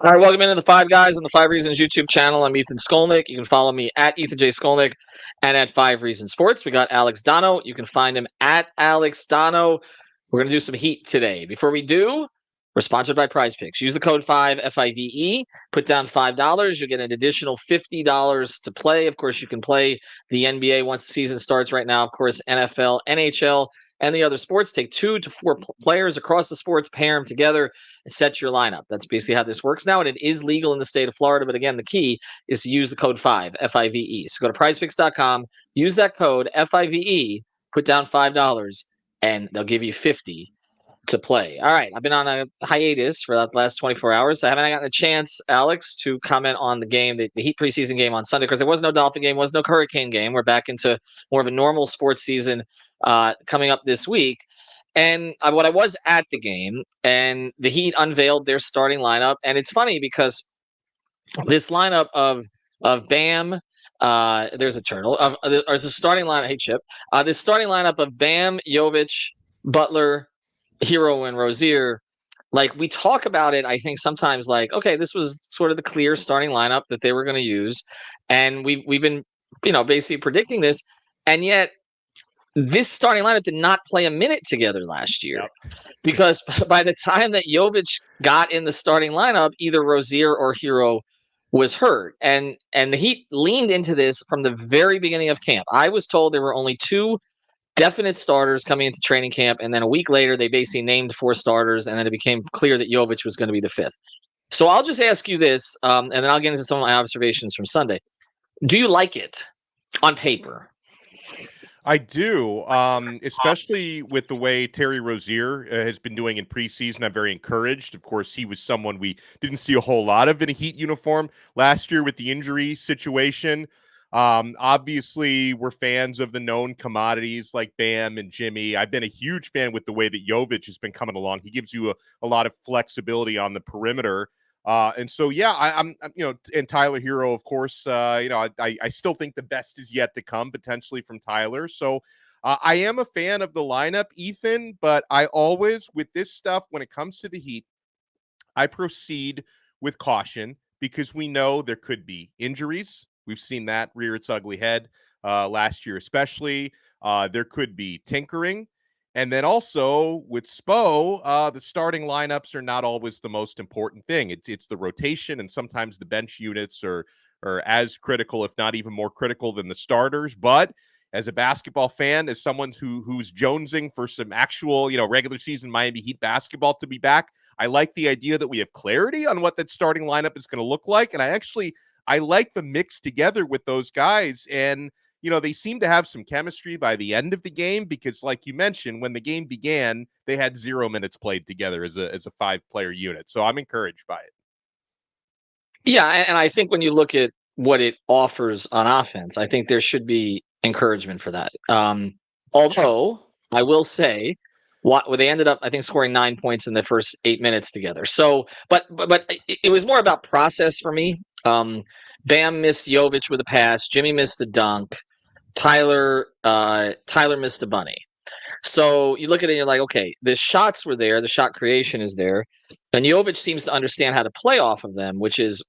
All right, welcome into the Five Guys on the Five Reasons YouTube channel. I'm Ethan Skolnick. You can follow me at Ethan J. Skolnick and at Five Reasons Sports. We got Alex Donno. You can find him at Alex Donno. We're going to do some heat today. Before we do, we're sponsored by Prize Picks. Use the code 5 FIVE. Put down $5. You'll get an additional $50 to play. Of course, you can play the NBA once the season starts right now. Of course, NFL, NHL, and the other sports. Take 2 to 4 players across the sports, pair them together, and set your lineup. That's basically how this works now, and it is legal in the state of Florida. But again, the key is to use the code 5 FIVE. So go to prizepicks.com, use that code FIVE, put down $5, and they'll give you 50 to play. All right, I've been on a hiatus for the last 24 hours. I haven't gotten a chance, Alex, to comment on the game, the Heat preseason game on Sunday, because there was no Dolphin game, was no Hurricane game. We're back into more of a normal sports season coming up this week. And what I was at the game, and the Heat unveiled their starting lineup, and it's funny because this lineup of Bam, there's a turtle, there's a starting lineup. Hey Chip, this starting lineup of Bam, Jovic, Butler, Herro, and Rozier. Like, we talk about it, I think sometimes like, okay, this was sort of the clear starting lineup that they were going to use, and we've been basically predicting this, and yet this starting lineup did not play a minute together last year. Yep. Because by the time that Jovic got in the starting lineup, either Rozier or Herro was hurt. And the Heat leaned into this from the very beginning of camp. I was told there were only 2 definite starters coming into training camp, and then a week later they basically named 4 starters, and then it became clear that Jovic was going to be the 5th. So I'll just ask you this, and then I'll get into some of my observations from Sunday. Do you like it on paper? I do, especially with the way Terry Rozier has been doing in preseason. I'm very encouraged. Of course, he was someone we didn't see a whole lot of in a Heat uniform last year with the injury situation. Obviously, we're fans of the known commodities like Bam and Jimmy. I've been a huge fan with the way that Jovic has been coming along. He gives you a lot of flexibility on the perimeter. And so, yeah, I'm and Tyler Herro, of course, I still think the best is yet to come potentially from Tyler. So I am a fan of the lineup, Ethan, but I always, with this stuff, when it comes to the Heat, I proceed with caution because we know there could be injuries. We've seen that rear its ugly head last year, especially. There could be tinkering. And then also with Spo, the starting lineups are not always the most important thing. It's the rotation, and sometimes the bench units are as critical, if not even more critical than the starters. But as a basketball fan, as someone who's jonesing for some actual, regular season Miami Heat basketball to be back, I like the idea that we have clarity on what that starting lineup is going to look like. And I like the mix together with those guys. And they seem to have some chemistry by the end of the game because, like you mentioned, when the game began, they had 0 minutes played together as a 5-player unit. So I'm encouraged by it. Yeah, and I think when you look at what it offers on offense, I think there should be encouragement for that. Although I will say, they ended up, I think, scoring 9 points in the first 8 minutes together. So, but it was more about process for me. Bam missed Jovic with a pass. Jimmy missed a dunk. Tyler missed a bunny. So you look at it and you're like, okay, the shots were there. The shot creation is there. And Jovic seems to understand how to play off of them, which is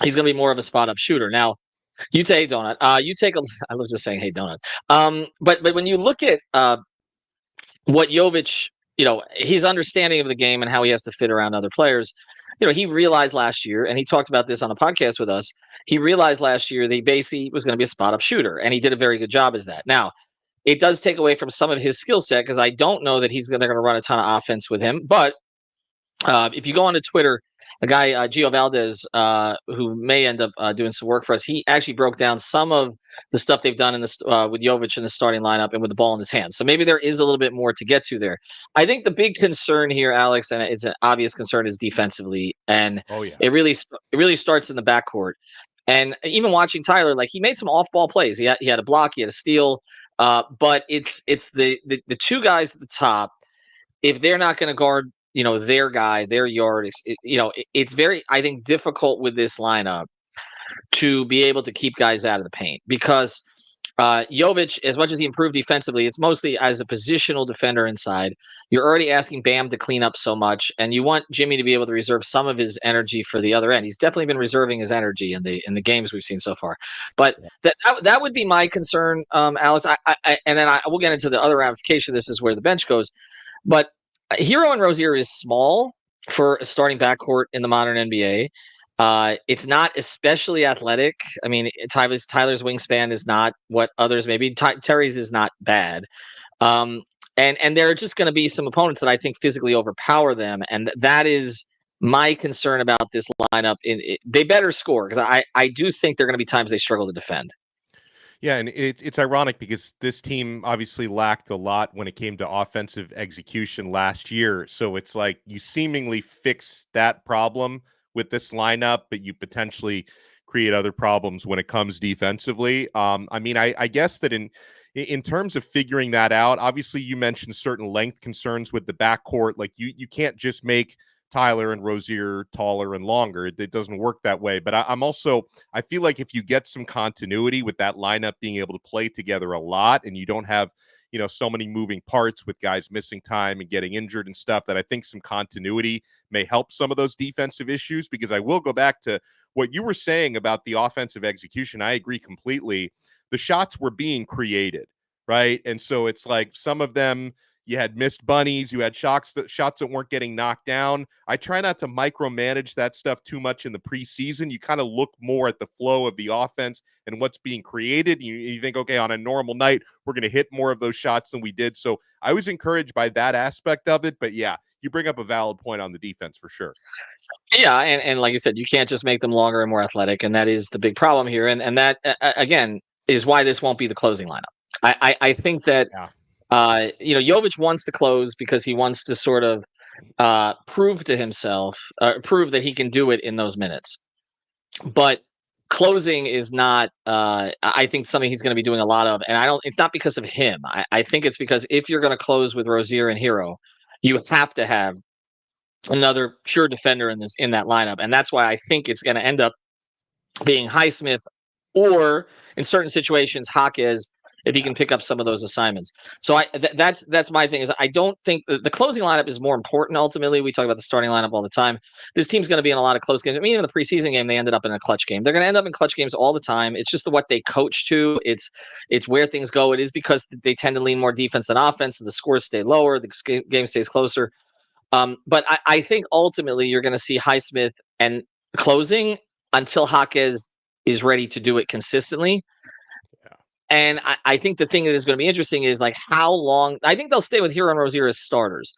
he's going to be more of a spot-up shooter. Now, you take Donut. I was just saying, hey, Donut. But when you look at what Jovic, his understanding of the game and how he has to fit around other players, he realized last year, and he talked about this on the podcast with us, he realized last year that he basically was going to be a spot-up shooter, and he did a very good job as that. Now, it does take away from some of his skill set because I don't know that they're going to run a ton of offense with him. But if you go onto Twitter, a guy, Gio Valdez, who may end up doing some work for us, he actually broke down some of the stuff they've done in this with Jovic in the starting lineup and with the ball in his hands. So maybe there is a little bit more to get to there. I think the big concern here, Alex, and it's an obvious concern, is defensively, and it really starts in the backcourt. And even watching Tyler, like, he made some off-ball plays. He had a block, he had a steal, but it's the 2 guys at the top. If they're not going to guard, their guy, their yard, it's very, I think, difficult with this lineup to be able to keep guys out of the paint because Jovic, as much as he improved defensively, it's mostly as a positional defender inside. You're already asking Bam to clean up so much, and you want Jimmy to be able to reserve some of his energy for the other end. He's definitely been reserving his energy in the games we've seen so far. But that would be my concern, Alex. And then I will get into the other ramification. This is where the bench goes. But Herro and Rozier is small for a starting backcourt in the modern NBA. It's not especially athletic. I mean, Tyler's wingspan is not what others maybe. Terry's is not bad. And there are just going to be some opponents that I think physically overpower them, and that is my concern about this lineup. They better score, because I do think there are going to be times they struggle to defend. Yeah, and it's ironic because this team obviously lacked a lot when it came to offensive execution last year. So it's like you seemingly fix that problem with this lineup, but you potentially create other problems when it comes defensively. I mean, I guess that in terms of figuring that out, obviously you mentioned certain length concerns with the backcourt. Like you can't just make Tyler and Rozier taller and longer. It doesn't work that way. But I feel like if you get some continuity with that lineup being able to play together a lot, and you don't have, so many moving parts with guys missing time and getting injured and stuff, that I think some continuity may help some of those defensive issues. Because I will go back to what you were saying about the offensive execution. I agree completely. The shots were being created, right? And so it's like some of them, you had missed bunnies, you had shots that weren't getting knocked down. I try not to micromanage that stuff too much in the preseason. You kind of look more at the flow of the offense and what's being created. You think, okay, on a normal night, we're going to hit more of those shots than we did. So I was encouraged by that aspect of it. But yeah, you bring up a valid point on the defense for sure. Yeah, and like you said, you can't just make them longer and more athletic, and that is the big problem here. And that again is why this won't be the closing lineup. I think that Yeah. Jovic wants to close because he wants to sort of prove to himself, prove that he can do it in those minutes. But closing is not, I think, something he's going to be doing a lot of. And it's not because of him. I think it's because if you're going to close with Rozier and Herro, you have to have another pure defender in that lineup. And that's why I think it's going to end up being Highsmith, or in certain situations, Jaquez, if he can pick up some of those assignments. So that's my thing. Is I don't think the closing lineup is more important. Ultimately, we talk about the starting lineup all the time. This team's going to be in a lot of close games. I mean, even the preseason game, they ended up in a clutch game. They're going to end up in clutch games all the time. It's just what they coach to. It's where things go. It is because they tend to lean more defense than offense, and the scores stay lower. The game stays closer. But I think ultimately you're going to see Highsmith and closing until Jaquez is ready to do it consistently. Yeah. And I think the thing that is going to be interesting is like how long. I think they'll stay with Herro and Rozier as starters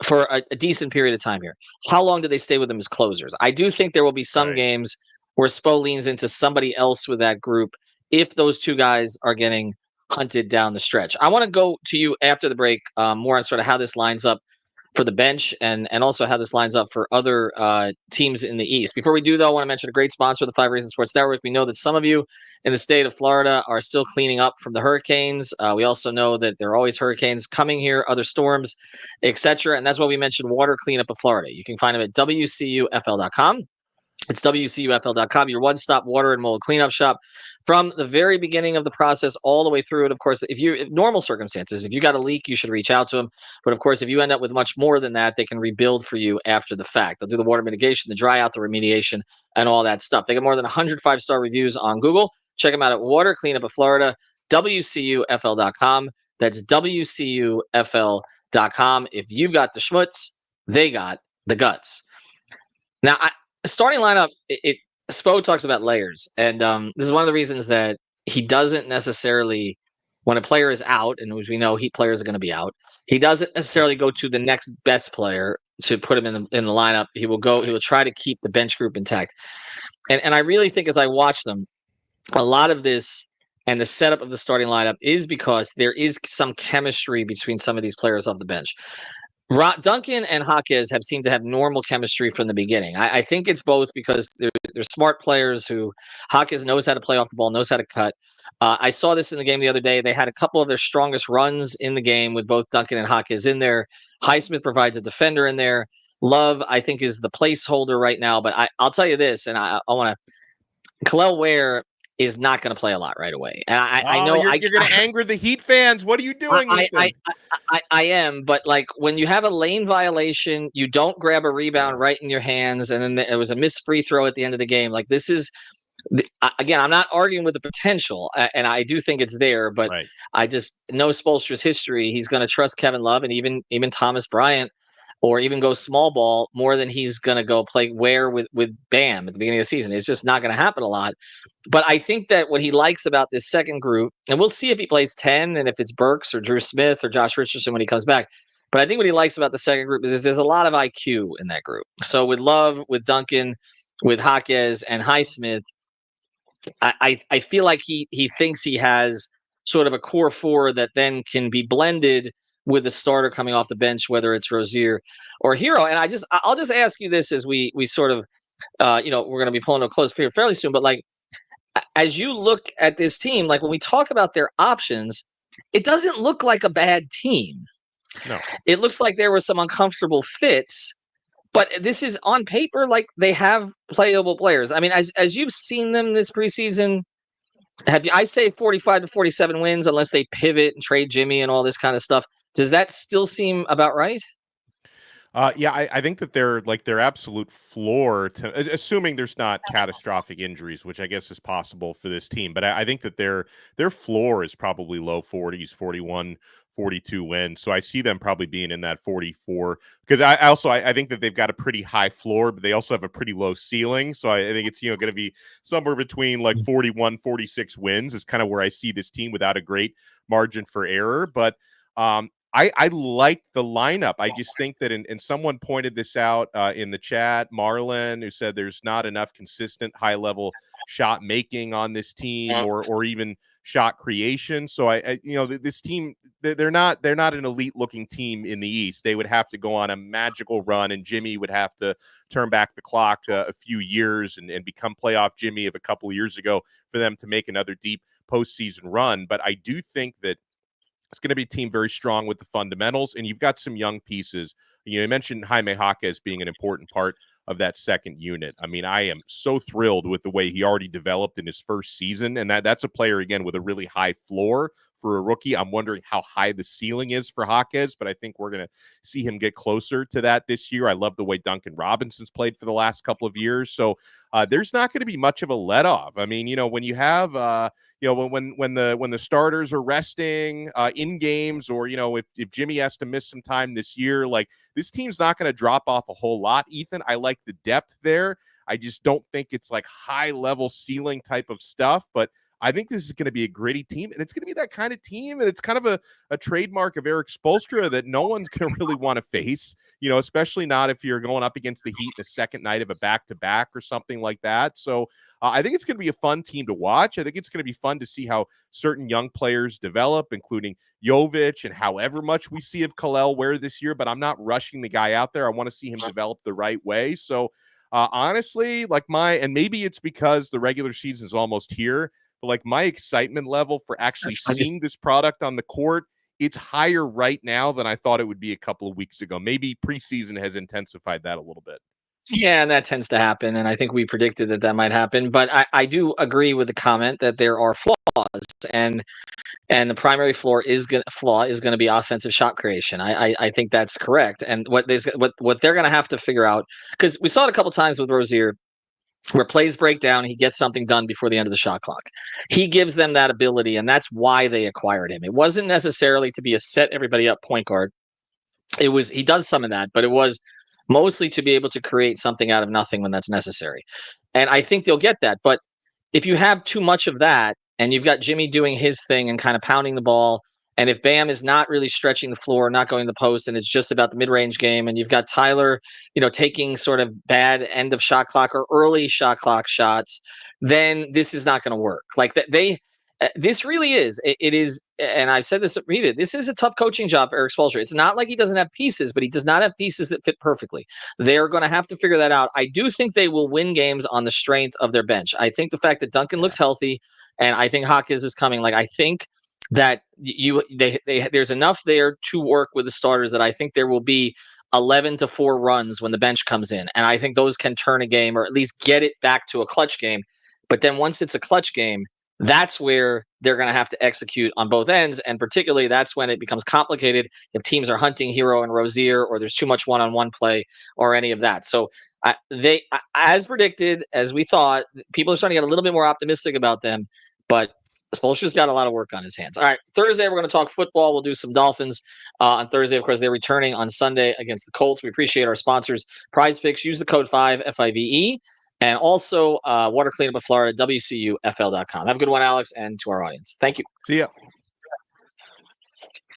for a decent period of time here. How long do they stay with them as closers? I do think there will be some games where Spo leans into somebody else with that group if those two guys are getting hunted down the stretch. I want to go to you after the break more on sort of how this lines up for the bench, and also how this lines up for other teams in the East. Before we do, though, I want to mention a great sponsor of the 5 Reasons Sports Network. We know that some of you in the state of Florida are still cleaning up from the hurricanes. We also know that there are always hurricanes coming here, other storms, etc. And that's why we mentioned Water Cleanup of Florida. You can find them at WCUFL.com. It's WCUFL.com, your one-stop water and mold cleanup shop from the very beginning of the process all the way through it. Of course, if normal circumstances, if you got a leak, you should reach out to them. But of course, if you end up with much more than that, they can rebuild for you after the fact. They'll do the water mitigation, the dry out, the remediation, and all that stuff. They got more than 100 5-star reviews on Google. Check them out at Water Cleanup of Florida, WCUFL.com. That's WCUFL.com. If you've got the schmutz, they got the guts. Now, starting lineup, Spo talks about layers, and this is one of the reasons that he doesn't necessarily, when a player is out, and as we know, Heat players are going to be out, he doesn't necessarily go to the next best player to put him in the lineup. He will try to keep the bench group intact, and I really think as I watch them, a lot of this and the setup of the starting lineup is because there is some chemistry between some of these players off the bench. Duncan and Jaquez have seemed to have normal chemistry from the beginning. I think it's both because they're smart players who Jaquez knows how to play off the ball, knows how to cut. I saw this in the game the other day. They had a couple of their strongest runs in the game with both Duncan and Jaquez in there. Highsmith provides a defender in there. Love, I think, is the placeholder right now. But I'll tell you this, and I want to – Kel'el Ware is not going to play a lot right away. And I Oh, know you're going to anger the Heat fans. What are you doing, Ethan? I am, but like when you have a lane violation, you don't grab a rebound right in your hands, and then it was a missed free throw at the end of the game. Like this is again, I'm not arguing with the potential, and I do think it's there, but Right. I just know Spoelstra's history. He's going to trust Kevin Love and even Thomas Bryant, or even go small ball more than he's going to go play with Bam at the beginning of the season. It's just not going to happen a lot. But I think that what he likes about this second group, and we'll see if he plays 10 and if it's Burks or Drew Smith or Josh Richardson when he comes back. But I think what he likes about the second group is there's a lot of IQ in that group. So with Love, with Duncan, with Jaquez and Highsmith, I feel like he thinks he has sort of a core four that then can be blended with a starter coming off the bench, whether it's Rozier or Herro. And I'll just ask you this as we sort of we're going to be pulling to a close here fairly soon, but like as you look at this team, like when we talk about their options, it doesn't look like a bad team. No. It looks like there were some uncomfortable fits, but this is on paper like they have playable players. I mean, as you've seen them this preseason, I say 45 to 47 wins unless they pivot and trade Jimmy and all this kind of stuff. Does that still seem about right? Yeah, I think that their absolute floor, assuming there's not catastrophic injuries, which I guess is possible for this team, but I think that their floor is probably low 40s, 41, 42 wins. So I see them probably being in that 44 because I think that they've got a pretty high floor, but they also have a pretty low ceiling. So I think it's going to be somewhere between like 41, 46 wins is kind of where I see this team without a great margin for error. But I like the lineup. I just think that, and someone pointed this out in the chat, Marlon, who said there's not enough consistent high level shot making on this team, or even shot creation. So this team, they're not an elite looking team in the East. They would have to go on a magical run, and Jimmy would have to turn back the clock a few years and become playoff Jimmy of a couple of years ago for them to make another deep postseason run. But I do think that it's going to be a team very strong with the fundamentals, and you've got some young pieces. You mentioned Jaime Jaquez being an important part of that second unit. I mean, I am so thrilled with the way he already developed in his first season, and that's a player, again, with a really high floor for a rookie. I'm wondering how high the ceiling is for Jaquez, but I think we're going to see him get closer to that this year. I love the way Duncan Robinson's played for the last couple of years, so there's not going to be much of a let-off. I mean, when you have when the starters are resting in games, or if Jimmy has to miss some time this year, like this team's not going to drop off a whole lot. Ethan, I like the depth there. I just don't think it's like high level ceiling type of stuff, but I think this is going to be a gritty team, and it's going to be that kind of team, and it's kind of a trademark of Erik Spoelstra that no one's going to really want to face, especially not if you're going up against the Heat the second night of a back-to-back or something like that. So I think it's going to be a fun team to watch. I think it's going to be fun to see how certain young players develop, including Jovic, and however much we see of Kalel Ware this year, but I'm not rushing the guy out there. I want to see him develop the right way. So honestly, and maybe it's because the regular season is almost here, but like my excitement level for actually seeing this product on the court, it's higher right now than I thought it would be a couple of weeks ago. Maybe preseason has intensified that a little bit. Yeah, and that tends to happen, and I think we predicted that might happen. But I do agree with the comment that there are flaws, and the primary flaw is going to be offensive shot creation. I think that's correct. And what they're going to have to figure out, because we saw it a couple times with Rozier, where plays break down, he gets something done before the end of the shot clock. He gives them that ability, and that's why they acquired him. It wasn't necessarily to be a set everybody up point guard. He does some of that, but it was mostly to be able to create something out of nothing when that's necessary. And I think they'll get that. But if you have too much of that, and you've got Jimmy doing his thing and kind of pounding the ball, and if Bam is not really stretching the floor, not going to the post, and it's just about the mid-range game, and you've got Tyler, taking sort of bad end of shot clock or early shot clock shots, then this is not going to work. Like that, this really is. It is, and I've said this, read it. This is a tough coaching job for Erik Spoelstra. It's not like he doesn't have pieces, but he does not have pieces that fit perfectly. They're going to have to figure that out. I do think they will win games on the strength of their bench. I think the fact that Duncan looks healthy, and I think Jaquez is coming. Like I think that there's enough there to work with the starters that I think there will be 11-4 runs when the bench comes in, and I think those can turn a game or at least get it back to a clutch game. But then once it's a clutch game, that's where they're going to have to execute on both ends. And particularly, that's when it becomes complicated if teams are hunting Herro and Rozier, or there's too much one-on-one play or any of that. So as predicted, as we thought, people are starting to get a little bit more optimistic about them. But Spoelstra's got a lot of work on his hands. All right, Thursday, we're going to talk football. We'll do some Dolphins on Thursday. Of course, they're returning on Sunday against the Colts. We appreciate our sponsors, Prize Picks. Use the code 5, FIVE. And also water cleanup of Florida, WCUFL.com. Have a good one, Alex, and to our audience. Thank you. See ya.